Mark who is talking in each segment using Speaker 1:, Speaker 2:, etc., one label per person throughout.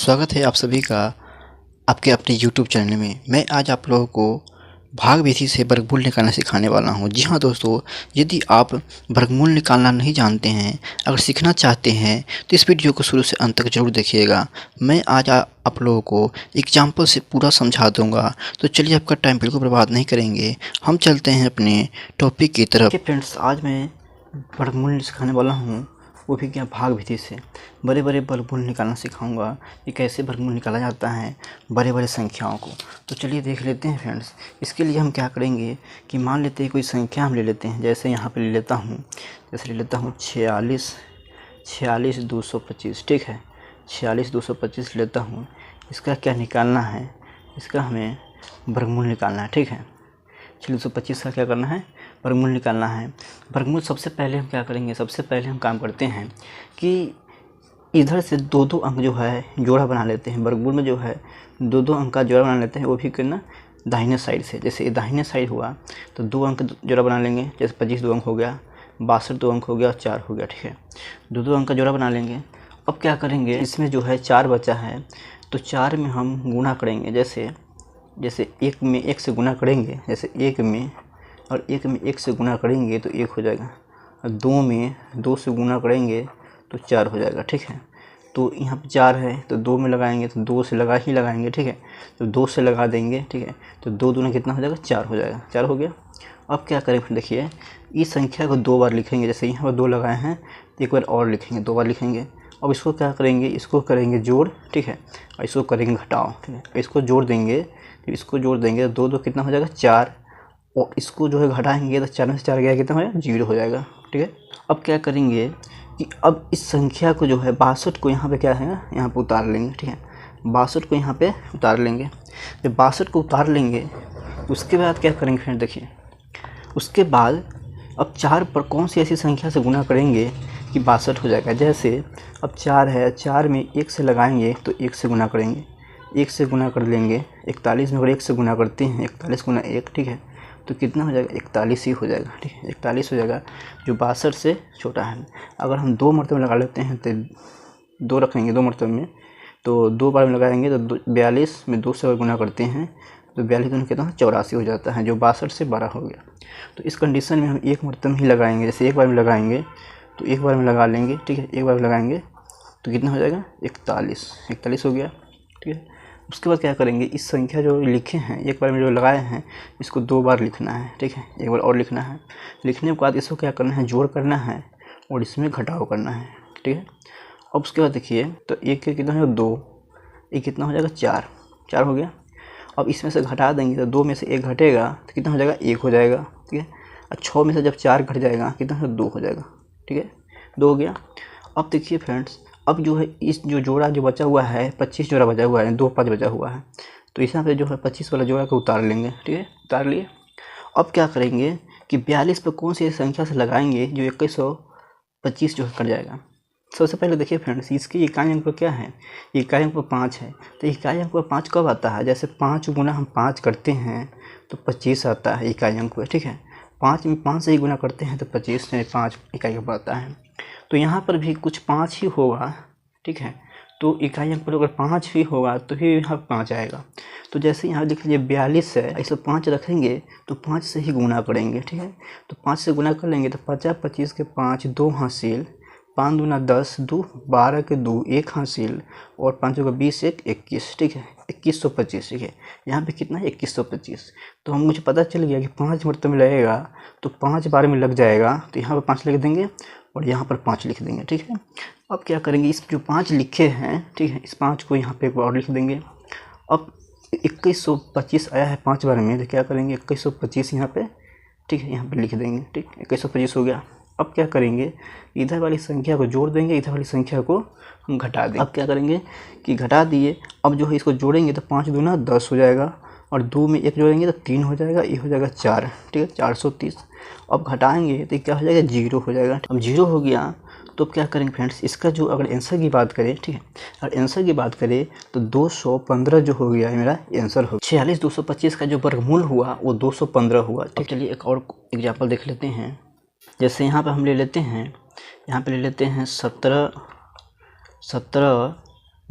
Speaker 1: स्वागत है आप सभी का आपके अपने YouTube चैनल में। मैं आज आप लोगों को भाग विधि से वर्गमूल निकालना सिखाने वाला हूं। जी हां दोस्तों, यदि आप वर्गमूल निकालना नहीं जानते हैं, अगर सीखना चाहते हैं तो इस वीडियो को शुरू से अंत तक जरूर देखिएगा। मैं आज आप लोगों को एग्जाम्पल से पूरा समझा दूंगा। तो चलिए, आपका टाइम बिल्कुल बर्बाद नहीं करेंगे, हम चलते हैं अपने टॉपिक की तरफ। फ्रेंड्स, आज मैं वर्गमूल सिखाने वाला हूँ, वो भी क्या भाग विधि से। बड़े बड़े वर्गमूल निकालना सिखाऊंगा कि कैसे वर्गमूल निकाला जाता है बड़े बड़े संख्याओं को। तो चलिए देख लेते हैं फ्रेंड्स। इसके लिए हम क्या करेंगे कि मान लेते हैं कोई संख्या हम ले लेते हैं। जैसे यहाँ पे ले लेता हूँ, जैसे ले लेता हूँ 46,225। ठीक है, 46,225 लेता हूँ। इसका क्या निकालना है, इसका हमें वर्गमूल निकालना है। ठीक है, 4625 का क्या करना है, वर्गमूल निकालना है। वर्गमूल सबसे पहले हम क्या करेंगे, सबसे पहले हम काम करते हैं कि इधर से दो दो अंक जो है जोड़ा बना लेते हैं। वर्गमूल में जो है दो दो अंक का जोड़ा बना लेते हैं, वो भी करना दाहिने साइड से। जैसे दाहिने साइड हुआ तो दो अंक जोड़ा बना लेंगे। जैसे 25 दो अंक हो गया, 62 दो अंक हो गया, 4 हो गया। ठीक है, दो दो अंक का जोड़ा बना लेंगे। अब क्या करेंगे, इसमें जो है 4 बचा है तो 4 में हम गुणा करेंगे। जैसे एक में एक से गुना करेंगे, जैसे एक में और एक में एक से गुना करेंगे तो एक हो जाएगा, और दो में दो से गुना करेंगे तो 4 हो जाएगा। ठीक है, तो यहाँ पे 4 है तो दो में लगाएंगे तो दो से लगाएंगे। ठीक है, तो दो से लगा देंगे। ठीक है, तो दो दूना कितना हो जाएगा, 4 हो जाएगा। 4 हो गया। अब क्या करें, देखिए इस संख्या को दो बार लिखेंगे। जैसे यहाँ पर 2 लगाए हैं तो एक बार और लिखेंगे, 2 बार लिखेंगे। अब इसको क्या करेंगे, इसको करेंगे जोड़। ठीक है, और इसको करेंगे घटाओ। ठीक है, इसको जोड़ देंगे, तो इसको जोड़ देंगे तो दो दो कितना हो जाएगा, 4। और इसको जो है घटाएंगे तो 4 में से 4 गया कितना हो जाएगा, 0 हो जाएगा। ठीक है, अब क्या करेंगे कि अब इस संख्या को जो है 62 को यहाँ पे क्या है, यहाँ पे उतार लेंगे। ठीक है, 62 को यहाँ पे उतार लेंगे। जब 62 को उतार लेंगे उसके बाद क्या करेंगे फ्रेंड, देखिए उसके बाद अब 4 पर कौन सी ऐसी संख्या से गुना करेंगे कि 62 हो जाएगा। जैसे अब 4 है, 4 में 1 से लगाएंगे तो 1 से गुना करेंगे, 1 से गुना कर लेंगे। 41 में अगर 1 से गुना करते हैं, 41 गुना 1, ठीक है, तो कितना हो जाएगा, 41 ही हो जाएगा। ठीक है, 41 हो जाएगा, जो 62 से छोटा है। अगर हम 2 मरतबे लगा लेते हैं तो 2 रखेंगे, 2 मरतबे में तो 2 बार में लगाएंगे तो 42 में 2 से अगर गुना करते हैं तो 42 दूनी कितना, 84 हो जाता है, जो 62 से 12 हो गया। तो इस कंडीशन में हम एक मरतबे ही लगाएंगे। जैसे एक बार में लगाएंगे तो एक बार में लगा लेंगे। ठीक है, एक बार में लगाएंगे तो कितना हो जाएगा, 41 हो गया। ठीक है, उसके बाद क्या करेंगे, इस संख्या जो लिखे हैं एक बार में जो लगाए हैं इसको 2 बार लिखना है। ठीक है, एक बार और लिखना है। लिखने के बाद इसको क्या करना है, जोड़ करना है और इसमें घटाव करना है। ठीक है, अब उसके बाद देखिए तो एक के कितना हो जाएगा, 2, एक कितना हो जाएगा, 4 हो गया। अब इसमें से घटा देंगे तो 2 में से 1 घटेगा तो कितना हो जाएगा, 1 हो जाएगा। ठीक है, और 6 में से जब 4 घट जाएगा कितना हो, 2 हो जाएगा। ठीक है, 2 हो गया। अब देखिए फ्रेंड्स, अब जो है इस जो जोड़ा जो बचा हुआ है, 25 जोड़ा बचा हुआ है, 2 5 बचा हुआ है, तो इस यहाँ पे जो है 25 वाला जोड़ा को उतार लेंगे। ठीक है, उतार लिए। अब क्या करेंगे कि 42 पर कौन सी संख्या से लगाएंगे जो 2125 जो है कट जाएगा। सबसे पहले देखिए फ्रेंड्स, इसकी इकाई अंक क्या है, इकाई अंक 5 है। तो इकाई अंक 5 कब आता है, जैसे 5 गुना हम 5 करते हैं तो 25 आता है इकाई अंक। ठीक है, 5 में 5 से ही गुना करते हैं तो 25 में 5 इकाई अंक आता है। तो यहाँ पर भी कुछ 5 ही होगा। ठीक है, तो इकाई अंक पर अगर 5 ही होगा तो ही यहाँ 5 आएगा। तो जैसे यहाँ देख लीजिए 42 है, ऐसे 5 रखेंगे तो 5 से ही गुना करेंगे। ठीक है, तो 5 से गुना कर लेंगे तो 50 25 के 5 2 हासिल, 5 दूना 10, 2 12 के 2 1 हासिल, और 5 का 20 1 21। ठीक है, 2125। ठीक है, यहाँ पे कितना है, 2125। तो हम मुझे पता चल गया कि 5 मरतबे में लगेगा तो 5 बार में लग जाएगा, तो यहाँ पर 5 लिख देंगे और यहाँ पर 5 लिख देंगे। ठीक है, अब क्या करेंगे, इस जो 5 लिखे हैं, ठीक है, इस 5 को यहाँ पे एक बार और लिख देंगे। अब 2125 आया है 5 बार में, तो क्या करेंगे, 2125 यहाँ पे, ठीक है, यहाँ पे लिख देंगे। ठीक, 2125 हो गया। अब क्या करेंगे, इधर वाली संख्या को जोड़ देंगे, इधर वाली संख्या को हम घटा देंगे। अब क्या करेंगे कि घटा दिए, अब जो है इसको जोड़ेंगे तो 5 दूना 10 हो जाएगा, और 2 में 1 जोड़ेंगे तो 3 हो जाएगा, ये हो जाएगा 4। ठीक है, 430। अब घटाएंगे तो क्या हो जाएगा, 0 हो जाएगा। अब 0 हो गया तो क्या करेंगे फ्रेंड्स, इसका जो अगर आंसर की बात करें, ठीक है, अगर आंसर की बात करें तो 215 जो हो गया है मेरा आंसर हो। 46,225 का जो वर्गमूल हुआ वो 215 हुआ। ठीक, चलिए एक और एग्जाम्पल देख लेते हैं। जैसे यहाँ पे हम ले लेते हैं, यहाँ पे ले लेते हैं 17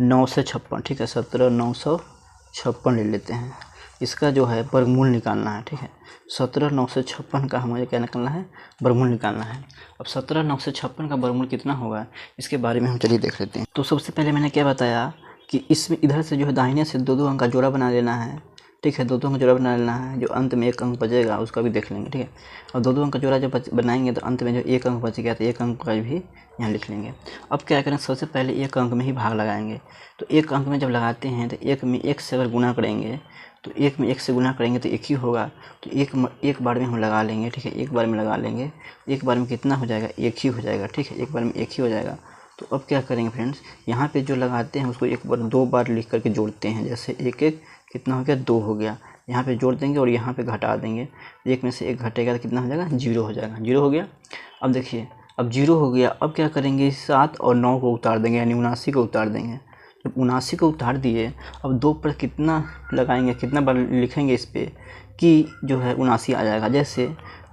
Speaker 1: 17,956, ठीक है, 17,956 ले लेते हैं। इसका जो है वर्गमूल निकालना है, ठीक है। 17,956 का हमें क्या निकालना है, वर्गमूल निकालना है। अब 17,956 का वर्गमूल कितना होगा इसके बारे में हम चलिए देख लेते हैं। तो सबसे पहले मैंने क्या बताया कि इसमें इधर से जो है दाहिने से 2-2 अंक का जोड़ा बना लेना है, ठीक है। 2-2 अंक का जोड़ा बना लेना है, जो अंत में 1 अंक बचेगा उसका भी देख लेंगे, ठीक है। और 2-2 अंक का जोड़ा जब बनाएंगे तो अंत में जो 1 अंक बच गया तो 1 अंक का भी यहाँ लिख लेंगे। अब क्या करें, सबसे पहले 1 अंक में ही भाग लगाएंगे। तो 1 अंक में जब लगाते हैं तो 1 में 1 से अगर गुना करेंगे तो 1 में 1 से गुना करेंगे तो 1 ही होगा। तो एक बार में हम लगा लेंगे, ठीक है, एक बार में लगा लेंगे। एक बार में कितना हो जाएगा, 1 ही हो जाएगा, ठीक है, एक बार में 1 ही हो जाएगा। तो अब क्या करेंगे फ्रेंड्स, यहाँ पे जो लगाते हैं उसको 2 बार लिख करके जोड़ते हैं। जैसे 1-1 कितना हो गया, 2 हो गया, यहाँ पे जोड़ देंगे और यहाँ पे घटा देंगे। 1 में से 1 घटेगा तो कितना हो जाएगा, 0 हो जाएगा। 0 हो गया। अब देखिए, अब 0 हो गया। अब क्या करेंगे, 7 और 9 को उतार देंगे, यानी 79 को उतार देंगे। जब 79 को उतार दिए, अब 2 पर कितना लगाएंगे, कितना बार लिखेंगे इस पर कि जो है 79 आ जाएगा। जैसे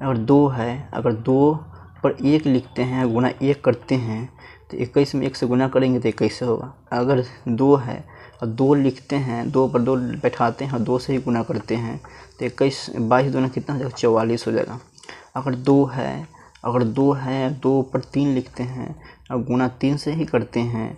Speaker 1: अगर 2 है, अगर 2 पर 1 लिखते हैं, गुना 1 करते हैं तो 21 में 1 से गुना करेंगे तो 21 होगा। अगर 2 है और 2 लिखते हैं, 2 पर 2 बैठाते हैं और 2 से ही गुना करते हैं तो 22 दूना कितना हो जाएगा, 44 हो जाएगा। अगर 2 है 2 पर 3 लिखते हैं और गुना 3 से ही करते हैं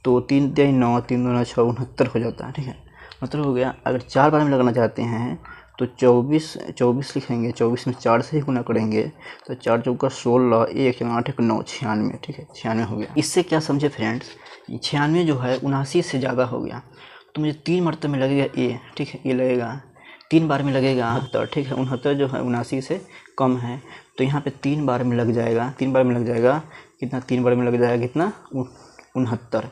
Speaker 1: तो 3 3 9, 3 दूना 6, 69 हो जाता है, ठीक है, 69 हो गया। अगर 4 बार में लगाना चाहते हैं तो 24 लिखेंगे, 24 में 4 से ही गुना करेंगे तो 4 चौका 16, 1 8 1 9, 96, ठीक है, 96 हो गया। इससे क्या समझे फ्रेंड्स, 96 जो है 79 से ज़्यादा हो गया। तो मुझे 3 मरतबे में लगेगा ए, ठीक है, ये लगेगा 3 बार में लगेगा 69, ठीक है, 69 जो है 79 से कम है। तो यहाँ पे 3 बार में लग जाएगा, 3 बार में लग जाएगा कितना, 3 बार में लग जाएगा कितना, 69।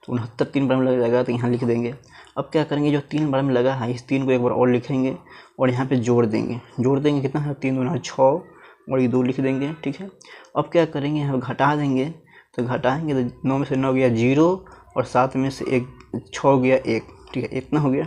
Speaker 1: तो 69 3 बार में लग जाएगा तो यहाँ लिख देंगे। अब क्या करेंगे, जो 3 बार में लगा है इस 3 को एक बार और लिखेंगे और यहाँ पे जोड़ देंगे कितना है, 3 दूना 6 और ये 2 लिख देंगे, ठीक है। अब क्या करेंगे, यहाँ घटा देंगे, तो घटाएंगे तो 9 में से 9 गया 0 और 7 में से 6 गया 1, ठीक है, इतना हो गया।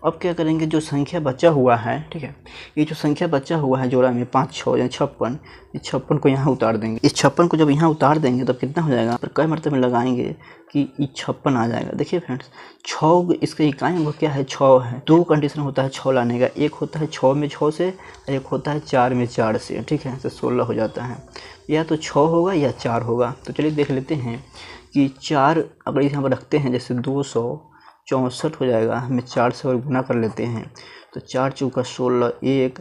Speaker 1: अब क्या करेंगे, जो संख्या बचा हुआ है, ठीक है, ये जो संख्या बचा हुआ है जोड़ा में 5 6 यानी 56, इस 56 को यहाँ उतार देंगे। इस 56 को जब यहाँ उतार देंगे तब कितना हो जाएगा, पर कई मरतबे लगाएंगे कि ये 56 आ जाएगा। देखिए फ्रेंड्स, 6 इसका इकाई वो क्या है, 6 है। 2 कंडीशन होता है 6 लाने का, एक होता है 6 में 6 से और एक होता है 4 में 4 से, ठीक है, तो 16 हो जाता है। या तो 6 होगा या 4 होगा। तो चलिए देख लेते हैं कि 4 अगर यहाँ पर रखते हैं, जैसे 264 हो जाएगा, हमें 4 से और गुना कर लेते हैं तो 4 चौका 16, 1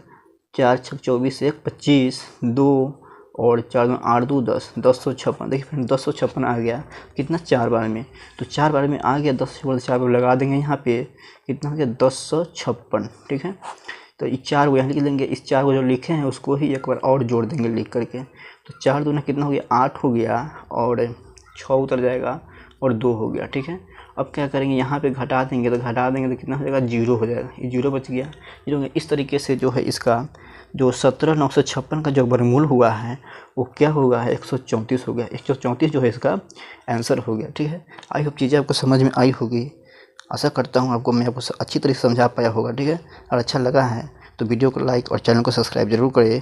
Speaker 1: 4 6 24, 1 25, 2 और 4 8 2 10, 1056। देखिए फ्रेंड 1056 आ गया कितना, 4 बार में। तो 4 बार में आ गया, 10 से 4 बार लगा देंगे, यहाँ पे कितना हो गया 1056, ठीक है। तो इस 4 को यहाँ लिख लेंगे, इस 4 को जो लिखे हैं उसको ही एक बार और जोड़ देंगे लिख करके। तो 4 दूना कितना हो गया, 8 हो गया और 6 उतर जाएगा और 2 हो गया, ठीक है। अब क्या करेंगे, यहाँ पे घटा देंगे तो कितना हो जाएगा, 0 हो जाएगा, ये 0 बच गया। ये इस तरीके से जो है इसका जो 17,956 का जो वर्गमूल हुआ है वो क्या होगा, 134 हो गया। 134 जो है इसका आंसर हो गया, ठीक है। आई होप चीज़ें आपको समझ में आई होगी, आशा करता हूँ मैं आपको अच्छी तरह से समझा पाया होगा, ठीक है। और अच्छा लगा है तो वीडियो को लाइक और चैनल को सब्सक्राइब जरूर करें।